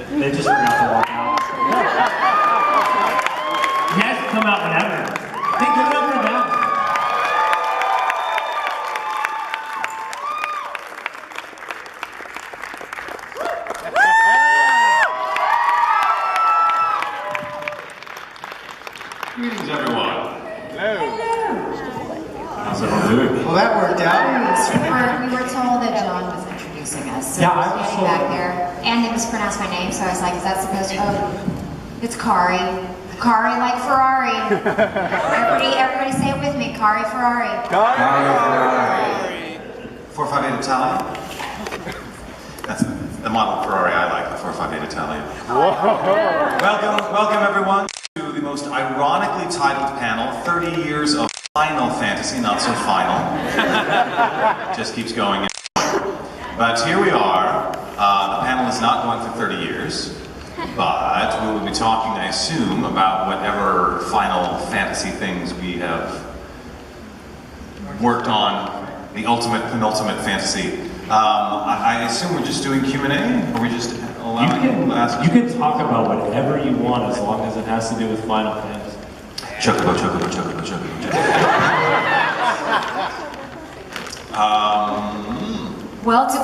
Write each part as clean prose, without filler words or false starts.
They just forgot to walk out. You guys can come out whenever. Hey, give it up for them. Greetings, everyone. Hello. How's everyone doing? Well, that worked out. We were told that John was introducing us. So Yeah, I I was was standing told. back there, and they mispronounced my name, so I was like, is that supposed to, oh, it's Kari. Kari like Ferrari. everybody say it with me, Kari Ferrari. Kari. 458 Italian. That's the model Ferrari I like, the 458 Italian. Welcome everyone to the most ironically titled panel, 30 years of Final Fantasy, not so final. Just keeps going. But here we are. The panel is not going for 30 years, but we will be talking, I assume, about whatever Final Fantasy things we have worked on, the ultimate, penultimate fantasy. I assume we're just doing Q&A, or we just allowing people to ask? You can talk about whatever you want as long as it has to do with Final Fantasy. Chocobo, chocobo, chocobo, chocobo, chocobo. Well, do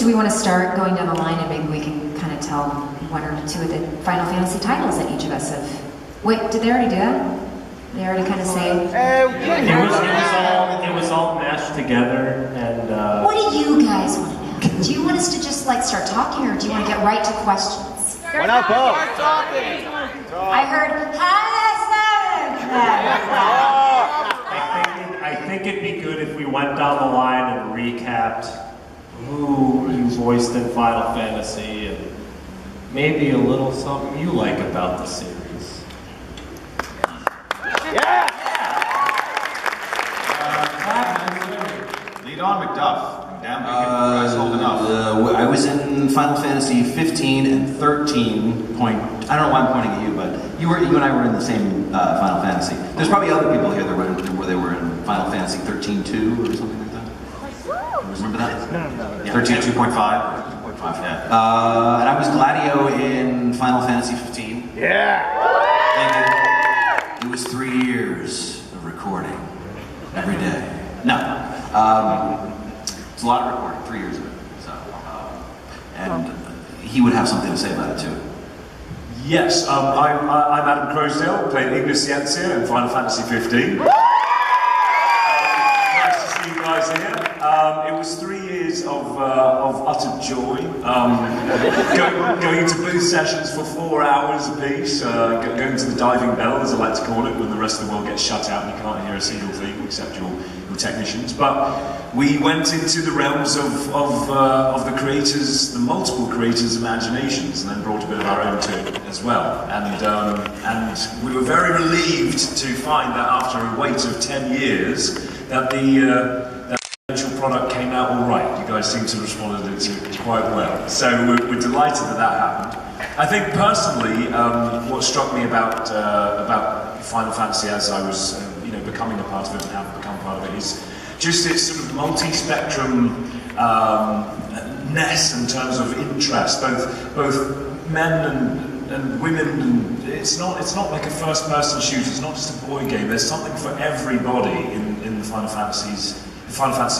we want to start going down the line and maybe we can kind of tell one or two of the Final Fantasy titles that each of us have... Wait, did they already do that? They already kind of say... It was all mashed together, and What do you guys want to know? Do you want us to just like start talking, or do you want to get right to questions? Why not both? I heard, I think it'd be good if we went down the line and recapped who you voiced in Final Fantasy and maybe a little something you like about the series. Yeah! Lead on, McDuff. Damn, you guys holding up. I was in Final Fantasy 15 and 13. I don't know why I'm pointing at you, but you and I were in the same Final Fantasy. There's probably other people here that where they were in Final Fantasy 13-2 or something like that. Remember that? No. Yeah. 13, 2.5? 2.5, yeah. And I was Gladio in Final Fantasy 15. Yeah! Thank you. It was 3 years of recording every day. No. It's a lot of recording, 3 years of it. So, and he would have something to say about it too. Yes, I'm Adam Croasdell, playing Ignatientia in Final Fantasy 15. Nice to see you guys here. It was 3 years of utter joy. Going to booth sessions for 4 hours apiece, going to the diving bell, as I like to call it, when the rest of the world gets shut out and you can't hear a single thing except your technicians. But we went into the realms of the creators, the multiple creators' imaginations, and then brought a bit of our own to it as well. And we were very relieved to find that after a wait of 10 years, that the eventual product came out all right. You guys seem to have responded to it quite well. So we're delighted that happened. I think personally, what struck me about Final Fantasy as I was becoming a part of it and have become part of it is just its sort of multi-spectrum ness in terms of interest, both men and women. And it's not like a first-person shooter. It's not just a boy game. There's something for everybody in the Final Fantasy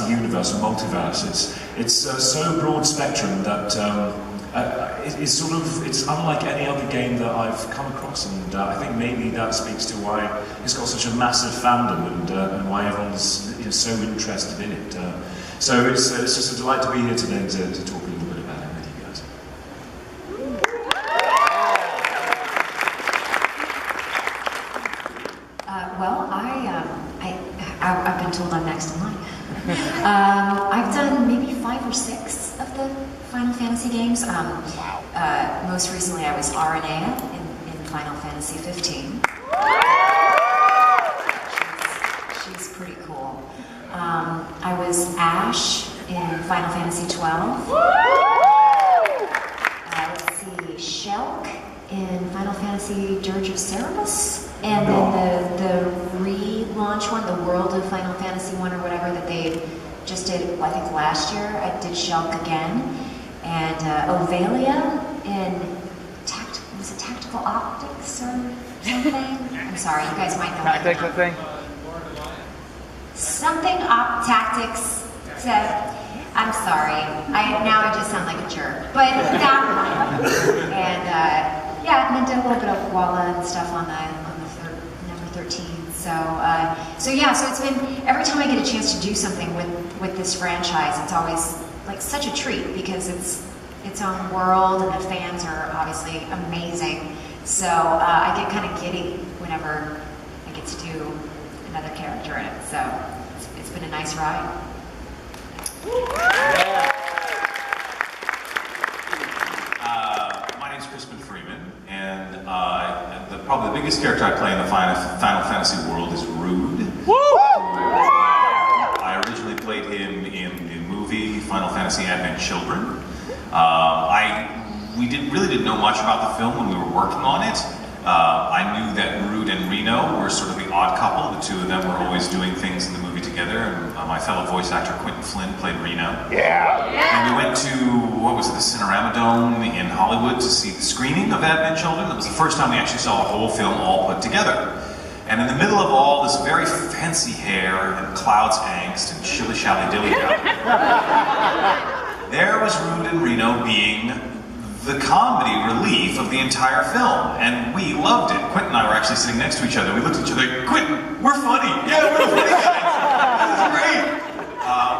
universe and multiverse. It's so broad spectrum that it's unlike any other game that I've come across, and I think maybe that speaks to why it's got such a massive fandom and why everyone's so interested in it. So it's just a delight to be here today to talk a little bit about it with you guys. Well, I've been told I'm next in line. I've done maybe 5 or 6 of the Final Fantasy games. Most recently I was Aranea in Final Fantasy 15. She's pretty cool. I was Ash in Final Fantasy 12. Let's see, Shelk in Final Fantasy Dirge of Cerberus. And then the relaunch one, the World of Final Fantasy one or whatever that they just did, I think last year, I did Shelk again. And Ovalia in tactical optics or something. I'm sorry, you guys might know. Tactics, I think. Something op tactics. I'm sorry. Now I just sound like a jerk. But that one. And yeah, and then did a little bit of Walla and stuff on the number 13. So yeah, so it's been, every time I get a chance to do something with this franchise, it's always like such a treat because it's its own world and the fans are obviously amazing. So I get kind of giddy whenever I get to do another character in it. So it's been a nice ride. My name's Crispin Freeman, and probably the biggest character I play in the Final Fantasy world is Rude. I originally played him in the movie Final Fantasy Advent Children. We really didn't know much about the film when we were working on it. I knew that Rude and Reno were sort of the odd couple. The two of them were always doing things in the movie together, and my fellow voice actor Quentin Flynn played Reno. Yeah. And we went to, what was it, the Cinerama Dome in Hollywood to see the screening of Advent Children. That was the first time we actually saw a whole film all put together. And in the middle of all this very fancy hair and Cloud's angst and shilly-shally-dilly-dally, there was Rude and Reno being the comedy relief of the entire film, and we loved it. Quentin and I were actually sitting next to each other. We looked at each other like, Quentin, we're funny. Yeah, we're funny guys. This is great.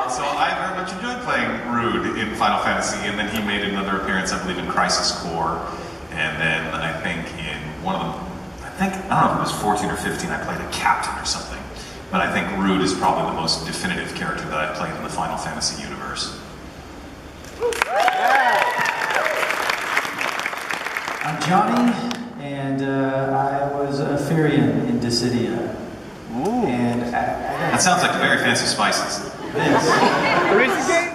So I very much enjoyed playing Rude in Final Fantasy, and then he made another appearance, I believe, in Crisis Core, and then I think in one of them, I don't know if it was 14 or 15, I played a captain or something. But I think Rude is probably the most definitive character that I've played in the Final Fantasy universe. I'm Johnny, and I was a Firian in Dissidia. Ooh. And That sounds like very fancy spices. The recent game?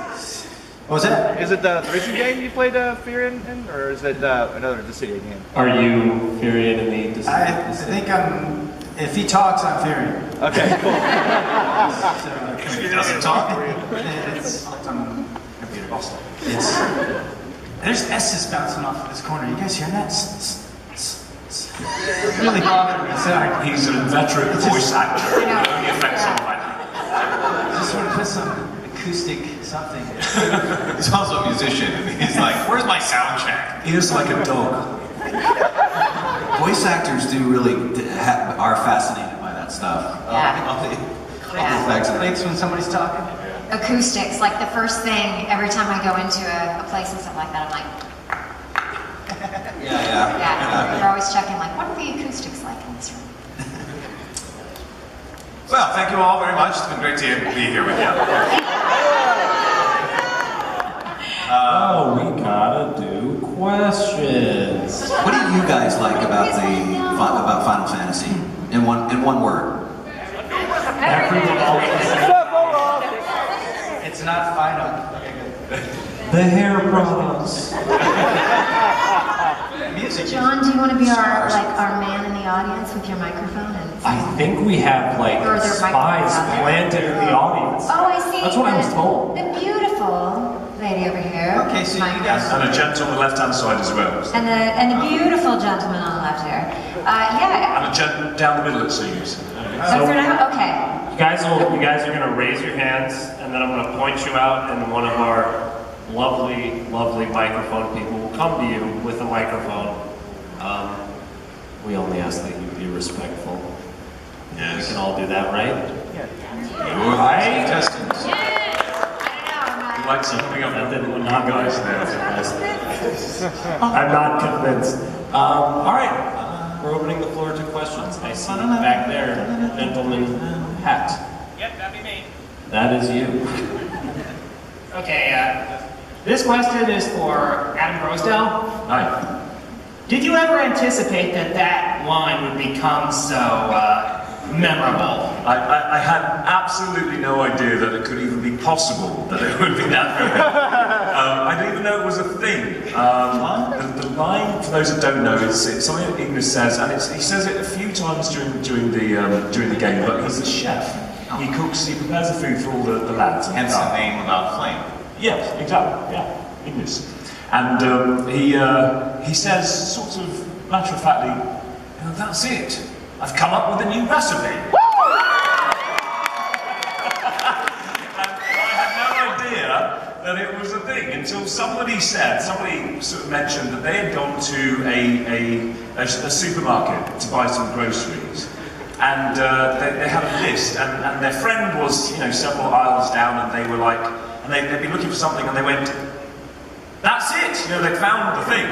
What was that? Is it the recent game you played Fear in, or is it another Dissidia game? Are you Furion in the I think I'm. If he talks, I'm Firian. Okay, cool. If he doesn't talk, It's there's S's bouncing off of this corner. You guys hearing that? Really bothering me. Sorry. He's a veteran voice actor. It only affects someone like that. Just want to put some acoustic something. he's also a musician, and he's like, where's my sound check? He is like a dog. Voice actors do really are fascinated by that stuff. Yeah. All the Yeah. effects and Thanks when somebody's talking. Acoustics, like the first thing, every time I go into a place and stuff like that, I'm like, yeah, they're always checking, like, what are the acoustics like in this room? Well, thank you all very much. It's been great to be here with you. We gotta do questions. What do you guys like about about Final Fantasy? In one word. Everyone always It's not final. Okay, good. the hair products. Music. John, do you want to be our man in the audience with your microphone? I think we have like Or their spies microphones out there. planted in the audience. Oh, I see. That's what I was told. The beautiful lady over here. Okay, so you Microphone. guys- And a gent on the left-hand side as well. And the beautiful gentleman on the left here. Yeah. And a gent down the middle, it seems. So for now, okay. You guys are gonna raise your hands, and then I'm gonna point you out, and one of our lovely, lovely microphone people will come to you with a microphone. We only ask that you be respectful. We Yes. can all do that, right? You're Right? contestants. You like something up That with didn't you not guys there. there. I'm not convinced. All right, we're opening the floor to questions. I see back there, gentleman hat. Yep, that'd be me. That is you. Okay, this question is for Adam Croasdell. Hi. Did you ever anticipate that line would become so memorable? I had absolutely no idea that it could even be possible that it would be that memorable. I didn't even know it was a thing. The line, for those that don't know, it's something that English says, and he says it a few times during the game. But he's a chef. He cooks, he prepares the food for all the lads. Hence the name Without Flame. Yes, exactly. Yeah, English. And he says sort of matter of factly, that's it. I've come up with a new recipe. And I had no idea that it was a thing until somebody sort of mentioned that they had gone to a supermarket to buy some groceries. And they had a list, and their friend was, several aisles down, and they were like, and they'd been looking for something, and they went, that's it! They found the thing.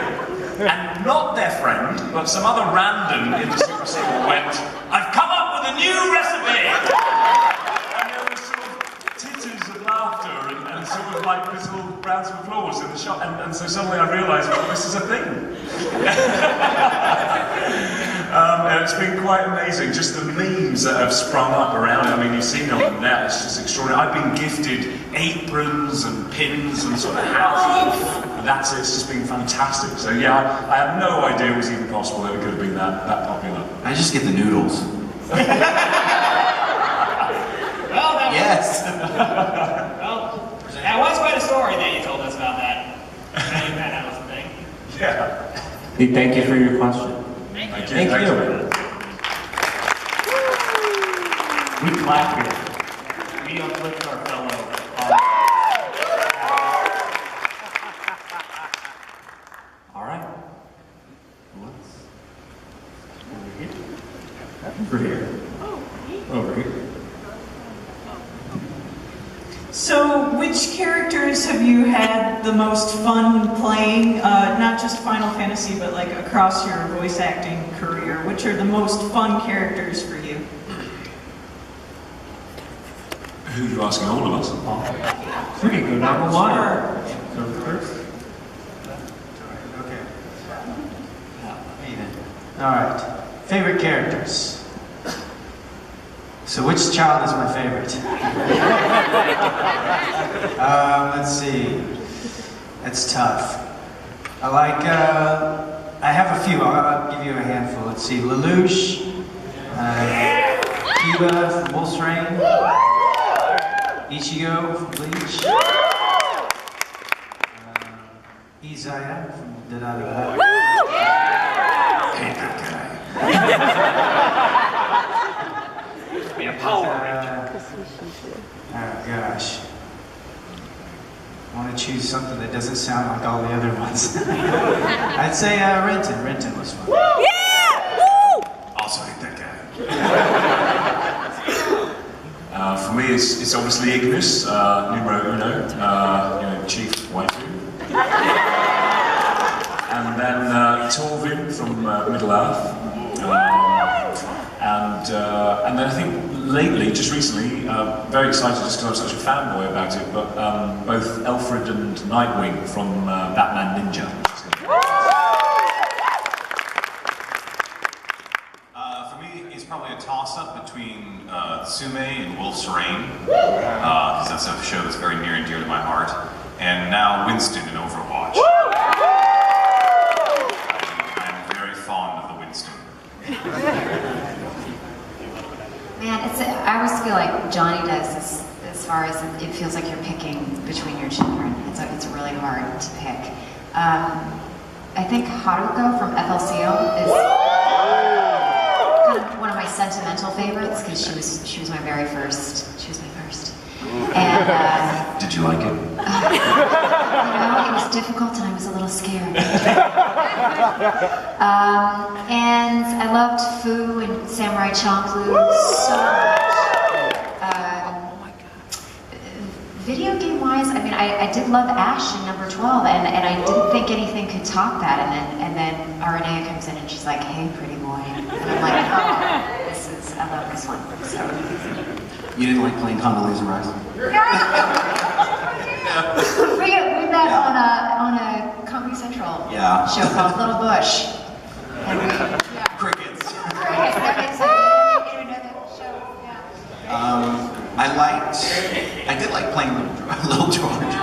And not their friend, but some other random in the supermarket went, I've come up with a new recipe! And there was sort of titters of laughter, and sort of like little rounds of applause in the shop, and so suddenly I realised, well, this is a thing. And it's been quite amazing, just the memes that have sprung up around it. I mean, you've seen them on the net, it's just extraordinary. I've been gifted aprons and pins and sort of hats, and that's it, it's just been fantastic. So yeah, I had no idea it was even possible that it could have been that popular. I just get the noodles. Well, Yes. that was quite a story that you told us about that. That was a thing. Yeah. Thank you for your question. Thank you. Thank you. We clap here. We uplift our fellow. All right. Over here. Over here. So, which characters have you had the most fun playing? Not just Final Fantasy, but like across your voice acting career. Which are the most fun characters for you? Who are you asking, all of us? We can go down the line. Sure. Go first. Okay. All right. Favorite characters. So which child is my favorite? Let's see. That's tough. I have a few. I'll give you a handful. Let's see. Lelouch, Kiba from Wolf's Rain, Ichigo from Bleach, Izaya from Dead Out of Heaven. Hate that Oh gosh. I want to choose something that doesn't sound like all the other ones. I'd say Renton. Renton was fun. guy. Also hate that guy. For me, it's obviously Ignis, numero uno, chief waifu. And then Torvin from Middle Earth. And then I think lately, just recently, very excited just because I'm such a fanboy about it, but both Alfred and Nightwing from Batman Ninja. For me, it's probably a toss-up between Tsume and Wolf's Rain, because that's a show that's very near and dear to my heart, and now Winston in Overwatch. I'm very fond of the Winston. Man, I always feel like Johnny does as far as it feels like you're picking between your children. It's really hard to pick. I think Haruko from FLCO is kind of one of my sentimental favorites because she was my very first. She was my first. And Did you like it? it was difficult and I was a little scared. And I loved Fu and Samurai Champloo so much. Video game wise, I mean, I did love Ash in number 12, and I didn't think anything could top that. And then Aranea comes in and she's like, "Hey, pretty boy," and I'm like, "Oh, I love this one." So. You didn't like playing Condoleezza Rice? We met on a Comedy Central show called Little Bush. And Crickets. Crickets. I did like playing Little George.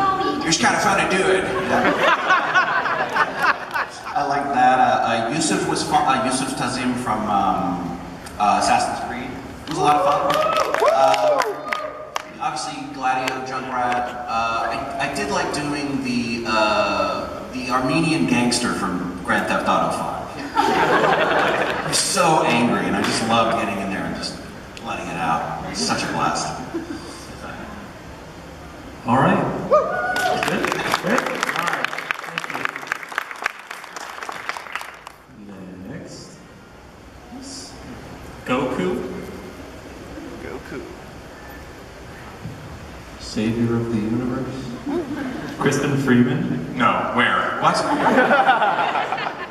It was kind of fun to do it. I like that. Yusuf was fun. Yusuf Tazim from Assassin's Creed. It was a lot of fun. Obviously, Gladio, Junkrat. I did like doing the Armenian gangster from Grand Theft Auto 5. so angry, and I just love getting in there and just letting it out. It's such a blast. All right. Good? Great? All right. Thank you. Next. Goku. Savior of the universe. Crispin Freeman. No, where? What?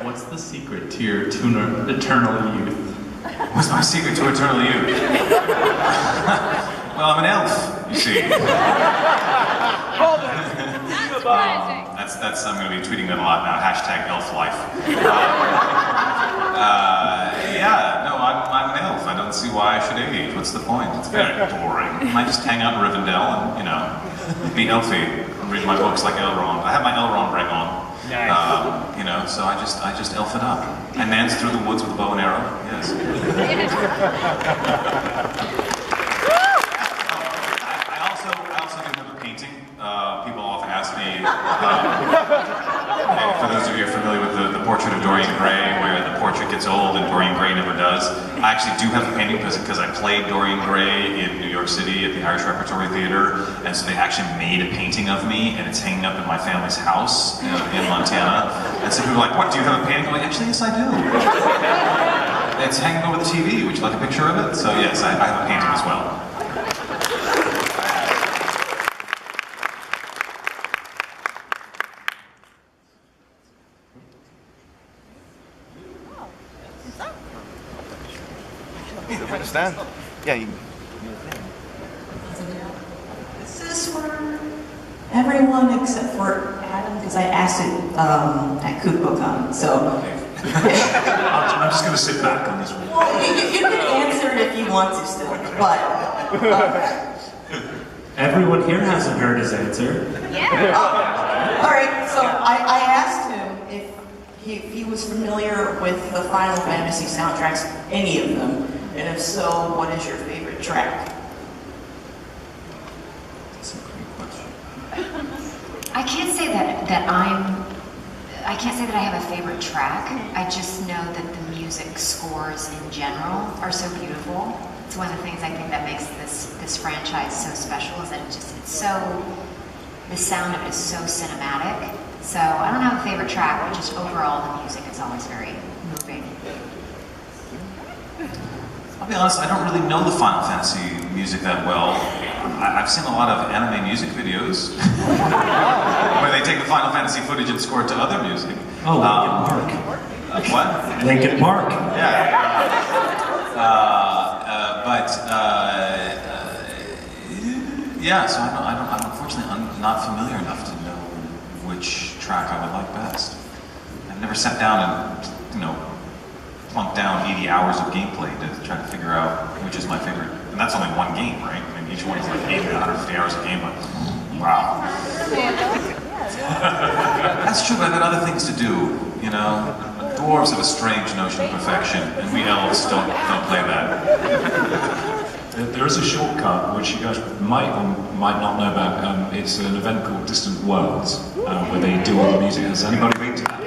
What's the secret to your eternal youth? What's my secret to eternal youth? Well, I'm an elf, you see. That's I'm going to be tweeting that a lot now. Hashtag elf life. Yeah, no, I'm an elf. I don't see why I should age. What's the point? It's very boring. I might just hang out in Rivendell and, you know, be elfy and read my books like Elrond. I have my Elrond ring on. Nice. You know, so I just elf it up. I dance through the woods with a bow and arrow. Yes. I also do have a painting. People often ask me, for those of you who are familiar with the portrait of Dorian Gray, where the portrait gets old and Dorian Gray never does. I actually do have a painting because I played Dorian Gray in New York City at the Irish Repertory Theater, and so they actually made a painting of me, and it's hanging up in my family's house in Montana. And so people are like, what, do you have a painting? I'm like, actually, yes, I do. It's hanging over the TV. Would you like a picture of it? So yes, I have a painting as well. Understand? Yeah, you. This is for everyone except for Adam, because I asked it at KukoCon, so. I'm just going to sit back on this one. Well, you can answer it if you want to still, but. Everyone here hasn't heard his answer. Yeah. All right, so I asked him if he was familiar with the Final Fantasy soundtracks, any of them. And if so, what is your favorite track? That's a great question. I can't say I can't say that I have a favorite track. I just know that the music scores in general are so beautiful. It's one of the things I think that makes this franchise so special is that the sound of it is so cinematic. So I don't have a favorite track, but just overall the music is always very moving. I'll be honest, I don't really know the Final Fantasy music that well. I've seen a lot of anime music videos where they take the Final Fantasy footage and score it to other music. Oh, Linkin Park. What? Linkin Park. Yeah. Yeah, so I'm unfortunately not familiar enough to know which track I would like best. I've never sat down and, you know, plunk down 80 hours of gameplay to try to figure out which is my favorite. And that's only one game, right? I mean, each one is like 80 to 150 hours of gameplay. Wow. That's true, but I've got other things to do, you know? Dwarves have a strange notion of perfection, and we elves don't play that. There is a shortcut which you guys might or might not know about. It's an event called Distant Worlds, where they do all the music. Has anybody been to that?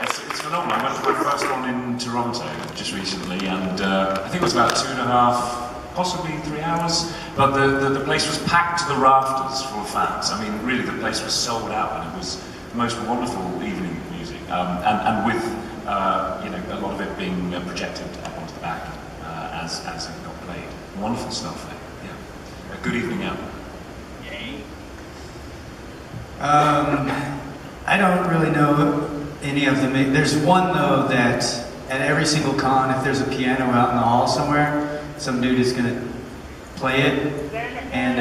It's phenomenal. I went to my first one in Toronto just recently, and I think it was about 2.5, possibly 3 hours. But the place was packed to the rafters full of fans. I mean, really, the place was sold out, and it was the most wonderful evening of music, and with you know, a lot of it being projected up onto the back as it got played. Wonderful stuff there. Yeah, a good evening out. Yay. I don't really know any of them. There's one though that at every single con, if there's a piano out in the hall somewhere, some dude is gonna play it. And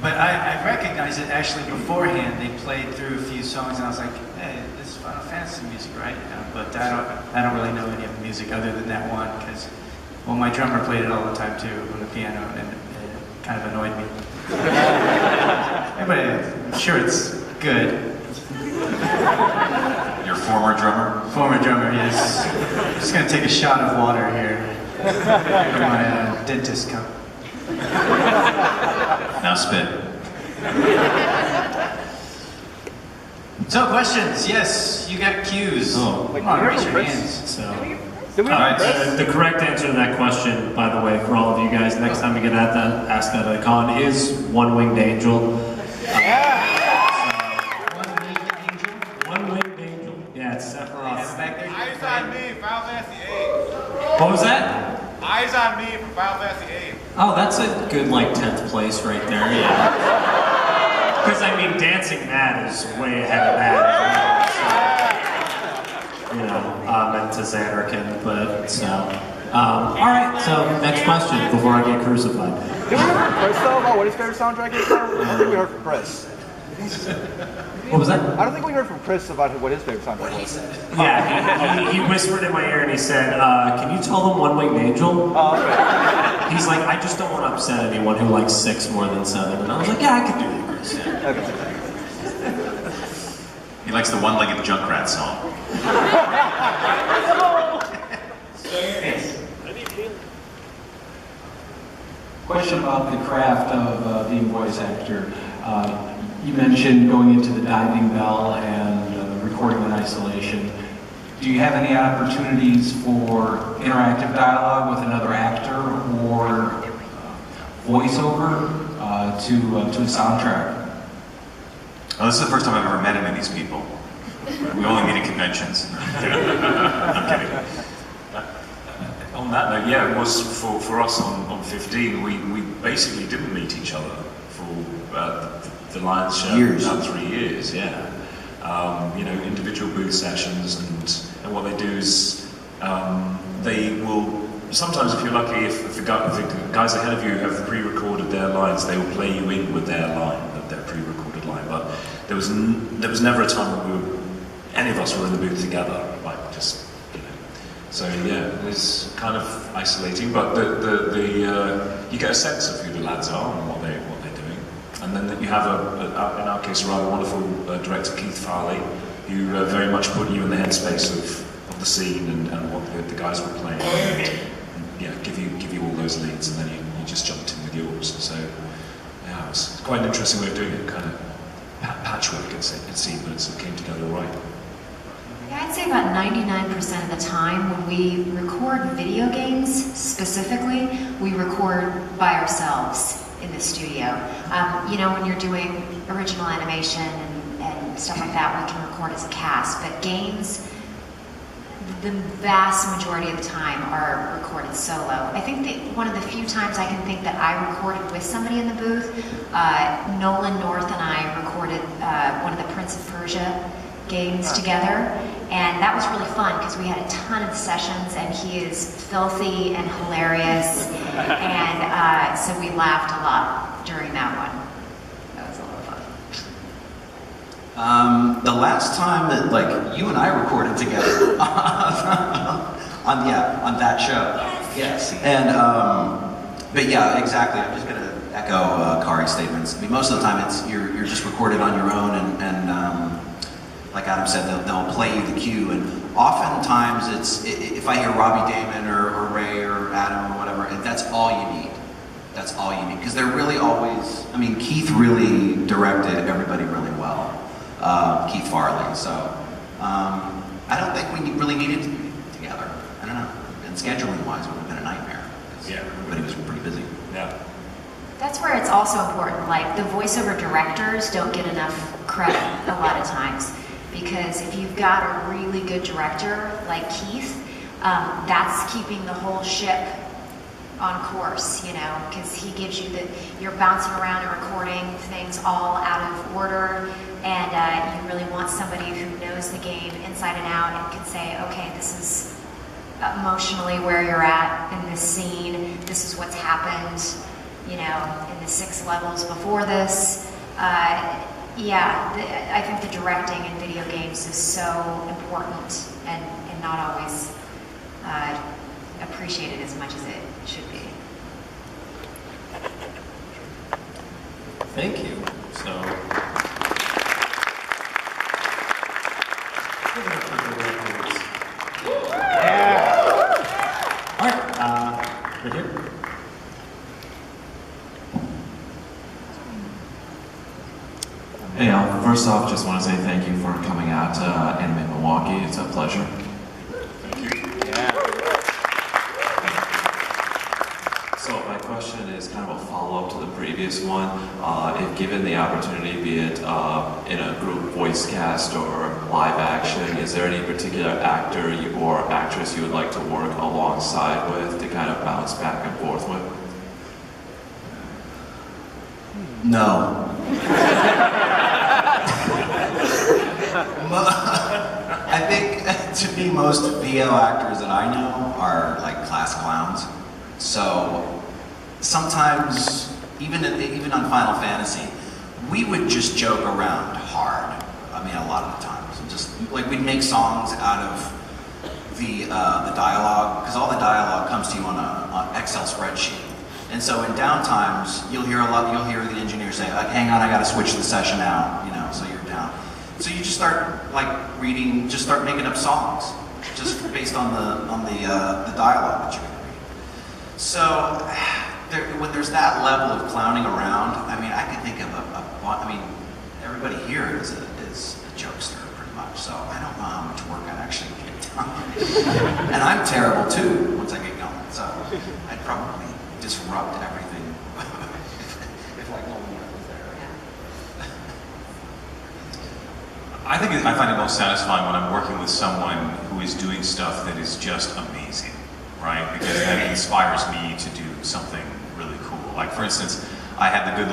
but I recognize it actually beforehand. They played through a few songs, and I was like, hey, this is Final Fantasy music, right? You know, but I don't really know any of the music other than that one because, well, my drummer played it all the time too on the piano, and it kind of annoyed me. But I'm sure it's good. Your former drummer? Former drummer, yes. Just gonna take a shot of water here from my dentist cup. Now spit. So questions? Yes, you got cues. Oh, come on, raise your hands. So Did we have Chris? The correct answer to that question, by the way, for all of you guys, next time we get asked that at a con, is One-Winged Angel. One-Winged Angel. Yeah, it's Sephiroth. Eyes on me, Final Fantasy VIII. What was that? Eyes on me from Final Fantasy VIII. Oh, that's a good, like, 10th place right there, yeah. Because, I mean, Dancing Mad is way ahead of that. So, you know, and to Xanarkin, but, so. Alright, so, next question before I get crucified. Did we hear from Chris, though, about what his favorite soundtrack is? I don't think we heard from Chris. What was that? I don't think we heard from Chris about what his favorite soundtrack was. Yeah, he whispered in my ear and he said, can you tell them One-Winged Angel? Oh, okay. He's like, I just don't want to upset anyone who likes 6 more than 7. And I was like, yeah, I could do that, Chris. Yeah. Okay. He likes the one-legged Junkrat song. Question about the craft of being voice actor. You mentioned going into the diving bell and recording in isolation. Do you have any opportunities for interactive dialogue with another actor or voiceover to a soundtrack? Oh, this is the first time I've ever met any of these people. We only meet at conventions. I'm kidding. On that note, yeah, it was for us on 15, we basically didn't meet each other for the Lions show. About 3 years, yeah. You know, individual booth sessions, and what they do is they will, sometimes if you're lucky, if the guys ahead of you have pre-recorded their lines, they will play you in with their line, their pre-recorded line, but there was never a time when any of us were in the booth together, like just. So yeah, it was kind of isolating, but you get a sense of who the lads are and what they're doing, and then you have in our case, a rather wonderful director, Keith Farley, who very much put you in the headspace of the scene and what the guys were playing, and yeah, give you all those leads, and then you just jumped in with yours. So yeah, it was quite an interesting way of doing it, kind of patchwork it seemed, but it came together all right. Yeah, I'd say about 99% of the time when we record video games specifically, we record by ourselves in the studio. You know, when you're doing original animation and stuff like that, we can record as a cast, but games, the vast majority of the time are recorded solo. I think that one of the few times I can think that I recorded with somebody in the booth, Nolan North and I recorded one of the Prince of Persia games together, and that was really fun because we had a ton of sessions, and he is filthy and hilarious, and so we laughed a lot during that one. That was a lot of fun. The last time that like you and I recorded together on that show. Yes. And but yeah, exactly. I'm just gonna echo Kari's statements. I mean, most of the time you're just recorded on your own, and like Adam said, they'll play you the cue, and oftentimes if I hear Robbie Damon or Ray or Adam or whatever, that's all you need. That's all you need, because they're really always. I mean, Keith really directed everybody really well. Keith Farley. So I don't think we really needed to be together. I don't know. And scheduling wise, it would have been a nightmare. Yeah, everybody was pretty busy. Yeah. That's where it's also important. Like the voiceover directors don't get enough credit a lot of times. Because if you've got a really good director like Keith, that's keeping the whole ship on course, you know, because he gives you you're bouncing around and recording things all out of order, and you really want somebody who knows the game inside and out and can say, okay, this is emotionally where you're at in this scene, this is what's happened, you know, in the 6 levels before this. Yeah, I think the directing in video games is so important and not always appreciated as much as it should be. Thank you. So, yeah. All right, right here. Hey, first off, just want to say thank you for coming out to Anime Milwaukee. It's a pleasure. Thank you. Yeah. previous one, if given the opportunity, be it in a group voice cast or live action, is there any particular actor or actress you would like to work alongside with to kind of bounce back and forth with? No. I think, to me, most VO actors that I know are like class clowns. So sometimes, even on Final Fantasy, we would just joke around hard. I mean, a lot of the times, just like we'd make songs out of the dialogue, because all the dialogue comes to you on an Excel spreadsheet. And so in downtimes, you'll hear the engineer say, like, "Hang on, I got to switch the session out," you know, so you're down. So you just start like reading, just start making up songs, just based on the dialogue that you're going to read. So when there's that level of clowning around, I mean, I could think of I mean, everybody here is a jokester pretty much. So I don't know how much work I'd actually get done. And I'm terrible too once I get going. So I'd probably disrupt everything if like no one was there. I find it most satisfying when I'm working with someone who is doing stuff that is just amazing, right? Because that inspires me to do something really cool. Like, for instance, I had the good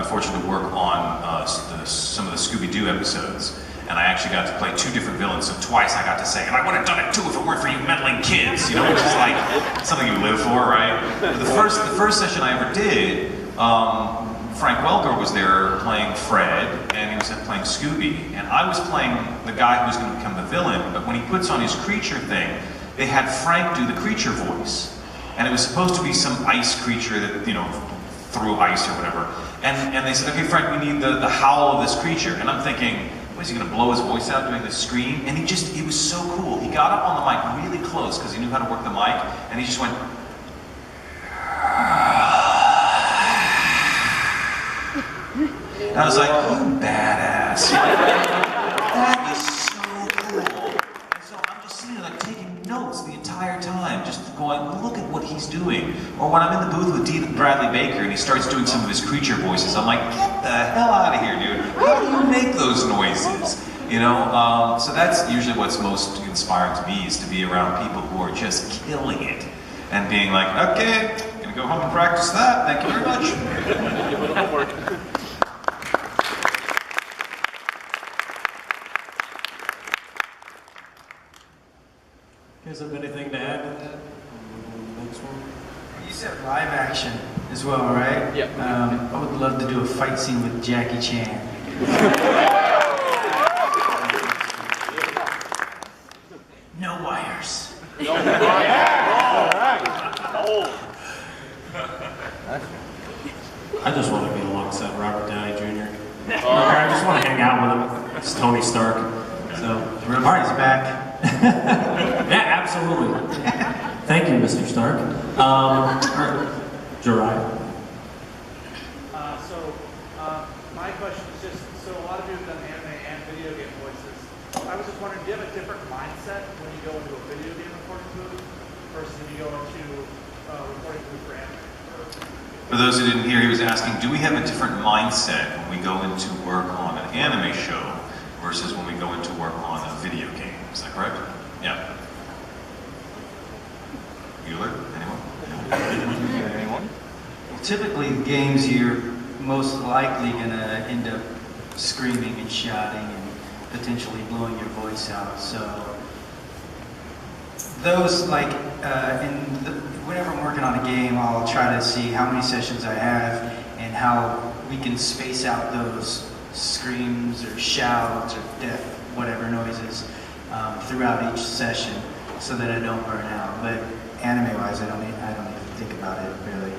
fortune to work on some of the Scooby-Doo episodes, and I actually got to play 2 different villains, so twice I got to say, and I would have done it too if it weren't for you meddling kids, you know, which is like something you live for, right? But the first session I ever did, Frank Welker was there playing Fred, and he was playing Scooby, and I was playing the guy who was going to become the villain, but when he puts on his creature thing, they had Frank do the creature voice. And it was supposed to be some ice creature that, you know, threw ice or whatever. And they said, "Okay, Frank, we need the howl of this creature." And I'm thinking, what, is he going to blow his voice out doing this scream? And he was so cool. He got up on the mic really close because he knew how to work the mic, and he just went, and I was like, "You badass." That is so cool. And so I'm just sitting there like taking notes the entire time, just going, look at what he's doing. Or when I'm in the booth with Bradley Baker and he starts doing some of his creature voices, I'm like, get the hell out of here, dude. How do you make those noises? You know, so that's usually what's most inspiring to me, is to be around people who are just killing it. And being like, okay, gonna go home and practice that. Thank you very much. Give it homework. You guys have anything to add to that? Next one. You said live action as well, right? Yep. I would love to do a fight scene with Jackie Chan. No wires. No wires. I just want to be alongside Robert Downey Jr. I just want to hang out with him. It's Tony Stark. So, All right, he's back. yeah, absolutely. Thank you, Mr. Stark. Jariah. My question is just, so a lot of you have done anime and video game voices. I was just wondering, do you have a different mindset when you go into a video game recording booth versus when you go into recording booth for anime? For those who didn't hear, he was asking, do we have a different mindset when we go into work on an anime show versus when we go into work on a video game? Is that correct? Yeah. Bueller? Anyone? Anyone? Well, typically, games you're most likely gonna end up screaming and shouting and potentially blowing your voice out. So those, like, whenever I'm working on a game, I'll try to see how many sessions I have and how we can space out those screams or shouts or death, whatever noises, throughout each session, so that I don't burn out. But anime-wise, I don't even think about it really.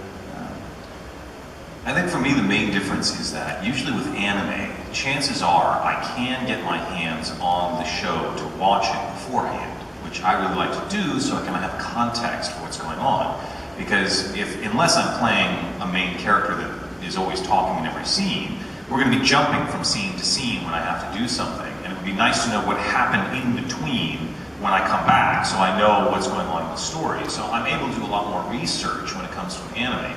I think for me the main difference is that usually with anime, chances are I can get my hands on the show to watch it beforehand, which I really like to do so I can have context for what's going on. Because unless I'm playing a main character that is always talking in every scene, we're going to be jumping from scene to scene when I have to do something. And it would be nice to know what happened in between when I come back, so I know what's going on in the story. So I'm able to do a lot more research when it comes to anime.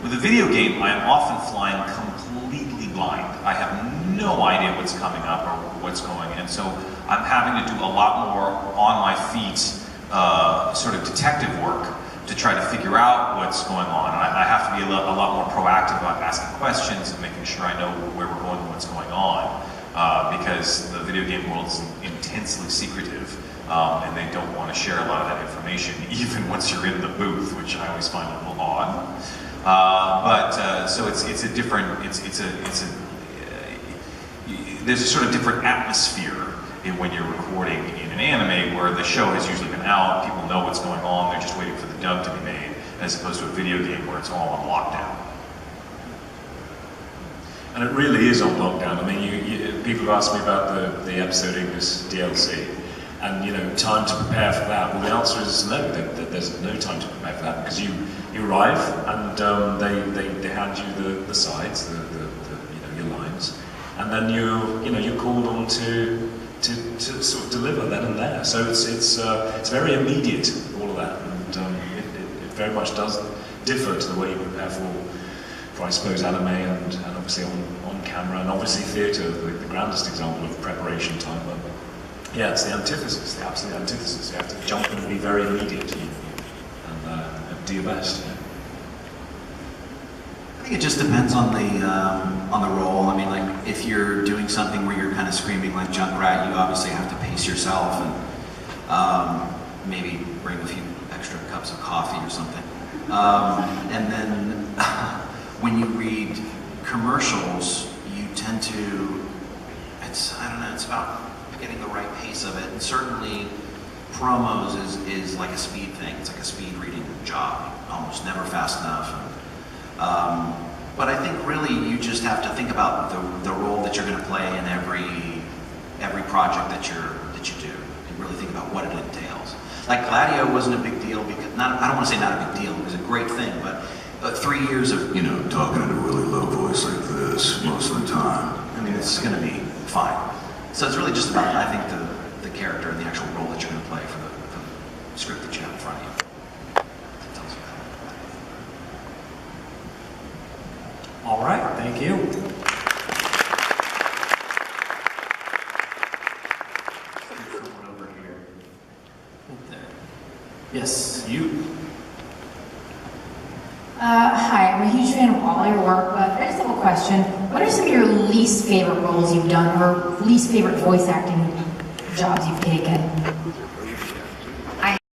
With a video game, I am often flying completely blind. I have no idea what's coming up or what's going, and so I'm having to do a lot more on my feet, sort of detective work to try to figure out what's going on. And I have to be a lot more proactive about asking questions and making sure I know where we're going and what's going on, because the video game world is intensely secretive, and they don't want to share a lot of that information, even once you're in the booth, which I always find a little odd. So it's a different, there's a sort of different atmosphere when you're recording in an anime, where the show has usually been out, people know what's going on, they're just waiting for the dub to be made, as opposed to a video game where it's all on lockdown. And it really is on lockdown. I mean, people have asked me about the episode English DLC, and time to prepare for that. Well, the answer is no. There's no time to prepare for that, because you arrive and they hand you the sides, your lines, and then you're called on to sort of deliver then and there. So it's very immediate, all of that, and it very much does differ to the way you prepare for I suppose anime and obviously on camera, and obviously theatre, the grandest example of preparation time. But yeah, it's the antithesis, the absolute antithesis. You have to jump in and be very immediate and do your best. I think it just depends on the role. I mean, like if you're doing something where you're kind of screaming like Junkrat, you obviously have to pace yourself and maybe bring a few extra cups of coffee or something. And then when you read commercials, you tend to, I don't know, it's about getting the right pace of it. And certainly promos is like a speed thing. It's like a speed reading job, almost never fast enough. But I think really you just have to think about the role that you're going to play in every project that you do, and really think about what it entails. Like Gladio wasn't a big deal because I don't want to say not a big deal. It was a great thing, but 3 years of talking in a really low voice like this most of the time. I mean, it's going to be fine. So it's really just about, I think, the character and the actual role that you're going to play for the script that you have in front of you. All right, thank you. Over here. Right there. Yes, you. Hi, I'm a huge fan of all your work, but I just have a question. What are some of your least favorite roles you've done, or least favorite voice acting jobs you've taken?